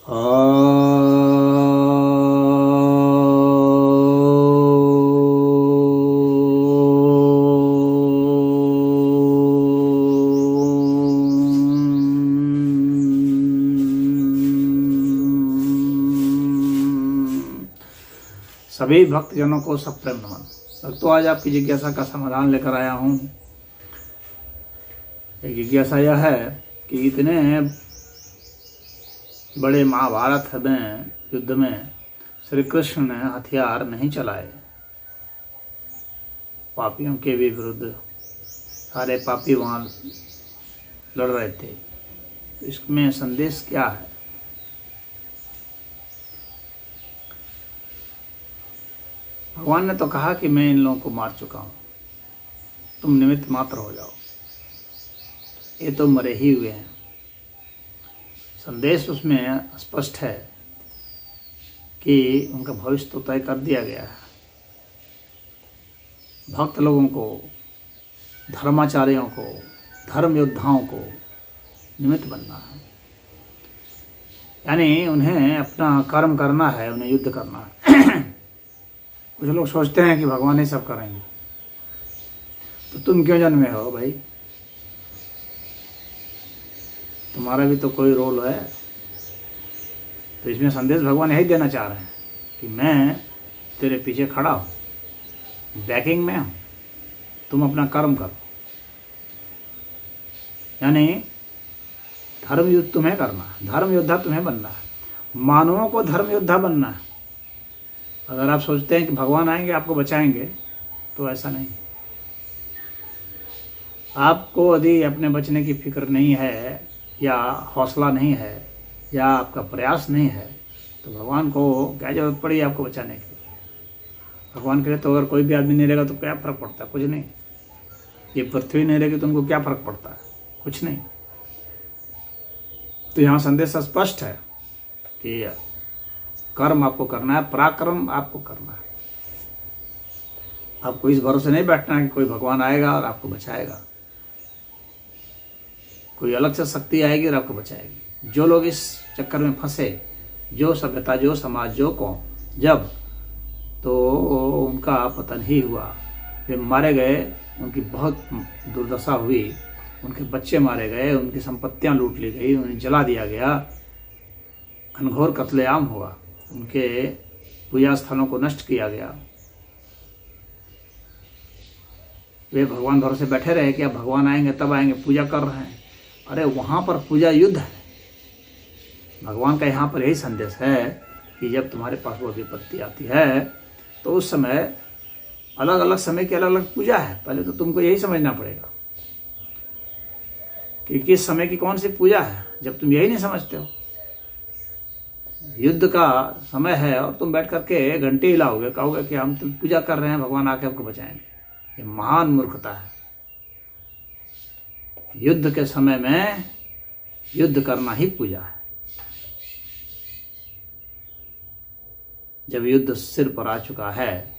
सभी भक्तजनों को सप्रेम नमन। भक्तों, आज आपकी जिज्ञासा का समाधान लेकर आया हूँ। एक जिज्ञासा यह है कि इतने बड़े महाभारत में युद्ध में श्री कृष्ण ने हथियार नहीं चलाए। पापियों के भी विरुद्ध सारे पापी वहाँ लड़ रहे थे। इसमें संदेश क्या है? भगवान ने तो कहा कि मैं इन लोगों को मार चुका हूँ, तुम निमित्त मात्र हो जाओ। ये तो मरे ही हुए हैं। संदेश उसमें स्पष्ट है कि उनका भविष्य तो तय कर दिया गया है। भक्त लोगों को, धर्माचार्यों को, धर्म योद्धाओं को निमित्त बनना है, यानी उन्हें अपना कर्म करना है, उन्हें युद्ध करना है। कुछ लोग सोचते हैं कि भगवान ही सब करेंगे, तो तुम क्यों जन्मे हो भाई? तुम्हारा भी तो कोई रोल है। तो इसमें संदेश भगवान यही देना चाह रहे हैं कि मैं तेरे पीछे खड़ा हूँ, बैकिंग में हूँ, तुम अपना कर्म करो। यानी धर्म युद्ध तुम्हें करना है, धर्म योद्धा तुम्हें बनना है, मानवों को धर्म योद्धा बनना है। अगर आप सोचते हैं कि भगवान आएंगे आपको बचाएंगे, तो ऐसा नहीं। आपको यदि अपने बचने की फिक्र नहीं है, या हौसला नहीं है, या आपका प्रयास नहीं है, तो भगवान को क्या जरूरत पड़ी आपको बचाने की? भगवान के लिए तो अगर कोई भी आदमी नहीं रहेगा तो क्या फ़र्क पड़ता है? कुछ नहीं। ये पृथ्वी नहीं रहेगी तो उनको क्या फ़र्क पड़ता है? कुछ नहीं। तो यहाँ संदेश स्पष्ट है कि कर्म आपको करना है, पराक्रम आपको करना है। आपको इस भरोसे नहीं बैठना है कि कोई भगवान आएगा और आपको बचाएगा, कोई अलग से शक्ति आएगी और आपको बचाएगी। जो लोग इस चक्कर में फंसे, जो सभ्यता, जो समाज, जो कौम, जब तो उनका पतन ही हुआ। वे मारे गए, उनकी बहुत दुर्दशा हुई, उनके बच्चे मारे गए, उनकी संपत्तियां लूट ली गई, उन्हें जला दिया गया, घनघोर कत्लेआम हुआ, उनके पूजा स्थलों को नष्ट किया गया। वे भगवान भरोसे बैठे रहे कि अब भगवान आएंगे तब आएंगे, पूजा कर रहे हैं। अरे वहाँ पर पूजा युद्ध है। भगवान का यहाँ पर यही संदेश है कि जब तुम्हारे पास वो विपत्ति आती है तो उस समय अलग अलग समय की अलग अलग पूजा है। पहले तो तुमको यही समझना पड़ेगा कि किस समय की कौन सी पूजा है। जब तुम यही नहीं समझते हो, युद्ध का समय है और तुम बैठ करके घंटी हिलाओगे, कहोगे कि हम तुम पूजा कर रहे हैं, भगवान आके हमको बचाएंगे, ये महान मूर्खता है। युद्ध के समय में युद्ध करना ही पूजा है। जब युद्ध सिर पर आ चुका है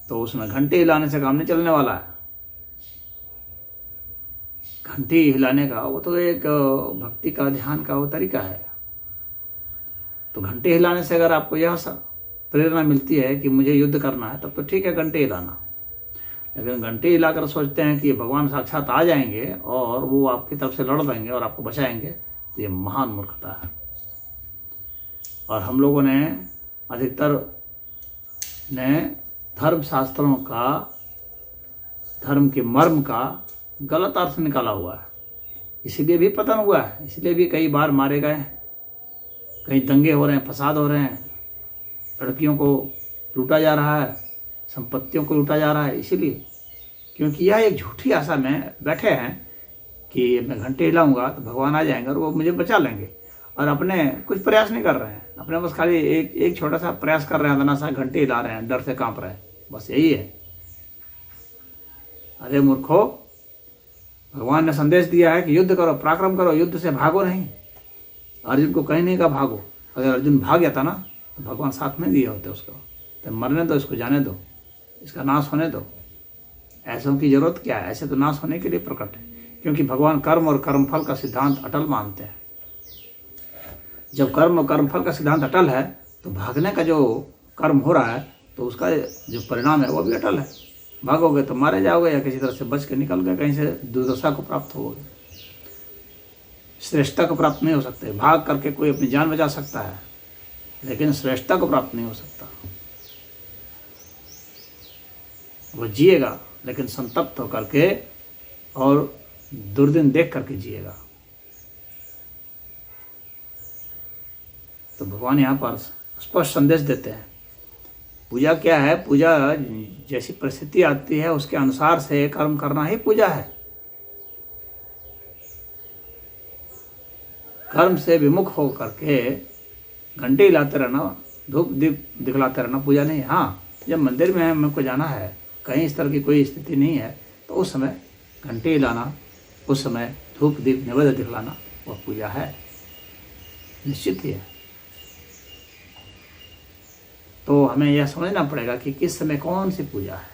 तो उसमें घंटी हिलाने से काम नहीं चलने वाला है। घंटी हिलाने का वो तो एक भक्ति का, ध्यान का वो तरीका है। तो घंटे हिलाने से अगर आपको यह प्रेरणा मिलती है कि मुझे युद्ध करना है, तब तो ठीक है घंटे हिलाना। लेकिन घंटे हिलाकर सोचते हैं कि भगवान साक्षात आ जाएंगे और वो आपकी तरफ से लड़ देंगे और आपको बचाएंगे, तो ये महान मूर्खता है। और हम लोगों ने अधिकतर ने धर्म शास्त्रों का, धर्म के मर्म का गलत अर्थ निकाला हुआ है। इसीलिए भी पतन हुआ है, इसलिए भी कई बार मारे गए, कहीं दंगे हो रहे हैं, फसाद हो रहे हैं, लड़कियों को लूटा जा रहा है, संपत्तियों को लूटा जा रहा है। इसीलिए क्योंकि यह एक झूठी आशा में बैठे हैं कि मैं घंटे हिलाऊंगा तो भगवान आ जाएंगे और वो मुझे बचा लेंगे, और अपने कुछ प्रयास नहीं कर रहे हैं। अपने बस खाली एक छोटा सा प्रयास कर रहे हैं, इतना सा घंटे हिला रहे हैं, डर से कांप रहे हैं, बस यही है। अरे मूर्खो, भगवान ने संदेश दिया है कि युद्ध करो, पराक्रम करो, युद्ध से भागो नहीं। अर्जुन को कहीं नहीं कहा भागो। अगर अर्जुन भाग गया था ना तो भगवान साथ में दिए होते उसको, तो मरने दो, इसको जाने दो, इसका नाश होने दो। ऐसों की जरूरत क्या है? ऐसे तो नाश होने के लिए प्रकट है, क्योंकि भगवान कर्म और कर्मफल का सिद्धांत अटल मानते हैं। जब कर्म और कर्मफल का सिद्धांत अटल है तो भागने का जो कर्म हो रहा है तो उसका जो परिणाम है वो भी अटल है। भागोगे तो मारे जाओगे या किसी तरह से बच के निकल गए, कहीं से दुर्दशा को प्राप्त होगे, श्रेष्ठता को प्राप्त नहीं हो सकते। भाग करके कोई अपनी जान बचा सकता है लेकिन श्रेष्ठता को प्राप्त नहीं हो सकता। वो जिएगा लेकिन संतप्त होकर के और दुर्दिन देख करके जिएगा। तो भगवान यहाँ पर स्पष्ट संदेश देते हैं। पूजा क्या है? पूजा जैसी परिस्थिति आती है उसके अनुसार से कर्म करना ही पूजा है। कर्म से विमुख हो करके घंटे हिलाते रहना, धूप दीप दिखलाते रहना पूजा नहीं है। हाँ, जब मंदिर में मेरे को जाना है, कहीं इस तरह की कोई स्थिति नहीं है, तो उस समय घंटे हिलाना, उस समय धूप दीप नैवेद्य दिखलाना वह पूजा है, निश्चित ही है। तो हमें यह समझना पड़ेगा कि किस समय कौन सी पूजा है।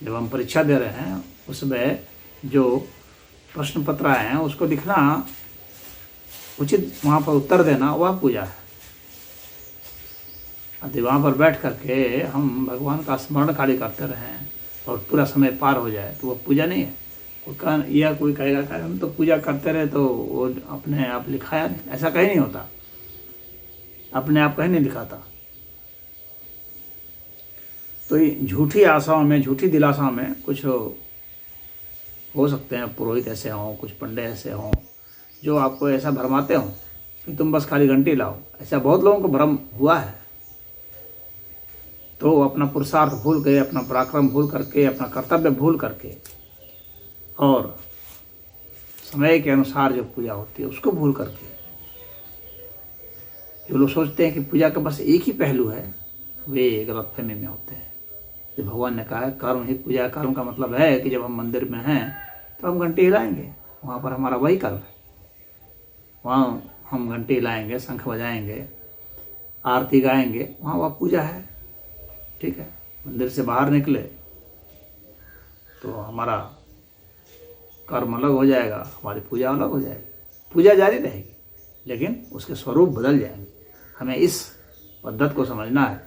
जब हम परीक्षा दे रहे हैं उसमें जो प्रश्न पत्र आए हैं उसको लिखना, उचित वहाँ पर उत्तर देना, वह पूजा है। यदि वहाँ पर बैठ करके हम भगवान का स्मरण खाली करते रहें और पूरा समय पार हो जाए तो वह पूजा नहीं है। कोई कहेगा कि हम तो पूजा करते रहे तो वो अपने आप लिखाया नहीं, ऐसा कहीं नहीं होता, अपने आप कहीं नहीं लिखाता। तो ये झूठी आशाओं में, झूठी दिलासाओं में कुछ हो सकते हैं पुरोहित ऐसे हों, कुछ पंडे ऐसे हों जो आपको ऐसा भरमाते हों कि तुम बस खाली घंटी लाओ। ऐसा बहुत लोगों को भ्रम हुआ है। तो अपना पुरुषार्थ भूल गए, अपना पराक्रम भूल करके, अपना कर्तव्य भूल करके और समय के अनुसार जो पूजा होती है उसको भूल करके, जो लोग सोचते हैं कि पूजा का बस एक ही पहलू है, वे गलतफहमी में होते हैं। तो भगवान ने कहा है कर्म ही पूजा। कर्म का मतलब है कि जब हम मंदिर में हैं तो हम घंटी हिलाएंगे, वहाँ पर हमारा वही कर्म है। वहाँ हम घंटी हिलाएंगे, शंख बजाएंगे, आरती गाएंगे, वहाँ वह पूजा है। ठीक है, मंदिर से बाहर निकले तो हमारा कर्म अलग हो जाएगा, हमारी पूजा अलग हो जाएगी। पूजा जारी रहेगी लेकिन उसके स्वरूप बदल जाएंगे। हमें इस पद्धति को समझना है।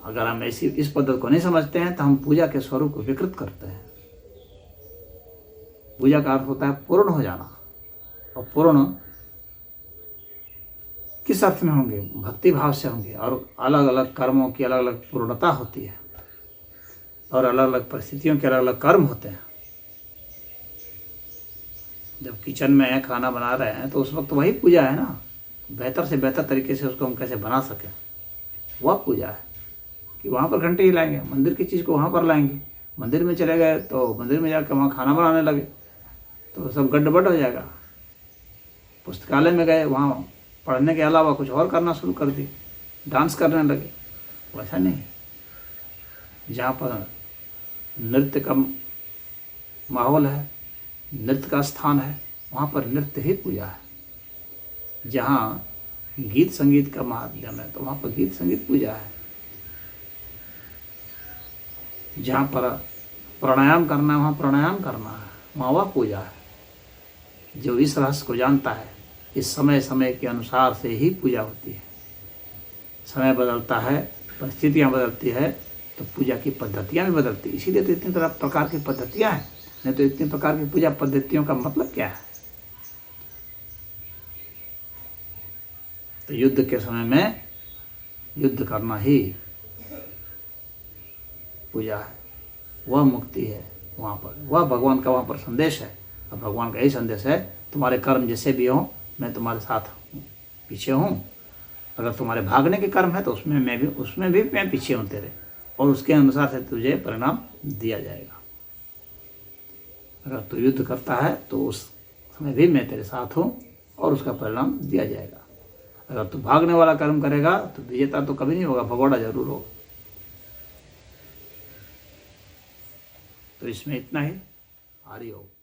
अगर हम इस पद्धति को नहीं समझते हैं तो हम पूजा के स्वरूप को विकृत करते हैं। पूजा का अर्थ होता है पूर्ण हो जाना, और पूर्ण किस अर्थ में होंगे? भक्ति भाव से होंगे। और अलग अलग कर्मों की अलग अलग पूर्णता होती है और अलग अलग परिस्थितियों के अलग अलग कर्म होते हैं। जब किचन में खाना बना रहे हैं तो उस वक्त वही पूजा है ना। बेहतर से बेहतर तरीके से उसको हम कैसे बना सकें, वह पूजा है। कि वहाँ पर घंटे ही लाएंगे, मंदिर की चीज़ को वहाँ पर लाएंगे। मंदिर में चले गए तो मंदिर में जाकर वहाँ खाना बनाने लगे तो सब गड़बड़ हो जाएगा। पुस्तकालय में गए, वहाँ पढ़ने के अलावा कुछ और करना शुरू कर दी, डांस करने लगे। वैसा नहीं है। जहाँ पर नृत्य का माहौल है, नृत्य का स्थान है, वहाँ पर नृत्य ही पूजा है। जहाँ गीत संगीत का माध्यम है तो वहाँ पर गीत संगीत पूजा है। जहाँ पर प्राणायाम करना है वहाँ प्राणायाम करना है, वहाँ वह पूजा है। जो इस रहस्य को जानता है, इस समय समय के अनुसार से ही पूजा होती है। समय बदलता है, परिस्थितियाँ बदलती है तो पूजा की पद्धतियाँ भी बदलती है। इसीलिए तो इतनी तरह प्रकार की पद्धतियाँ हैं। नहीं तो इतनी प्रकार की पूजा पद्धतियों का मतलब क्या है? तो युद्ध के समय में युद्ध करना ही पूजा है, वह मुक्ति है। वहाँ पर वह भगवान का वहाँ पर संदेश है। और भगवान का यही संदेश है, तुम्हारे कर्म जैसे भी हों मैं तुम्हारे साथ पीछे हूँ। अगर तुम्हारे भागने के कर्म है तो उसमें भी मैं पीछे हूँ तेरे, और उसके अनुसार से तुझे परिणाम दिया जाएगा। अगर तू युद्ध करता है तो उस समय भी मैं तेरे साथ हूँ और उसका परिणाम दिया जाएगा। अगर तू भागने वाला कर्म करेगा तो विजेता तो कभी नहीं होगा, भगोड़ा जरूर होगा। तो इसमें इतना ही। हरि ओम।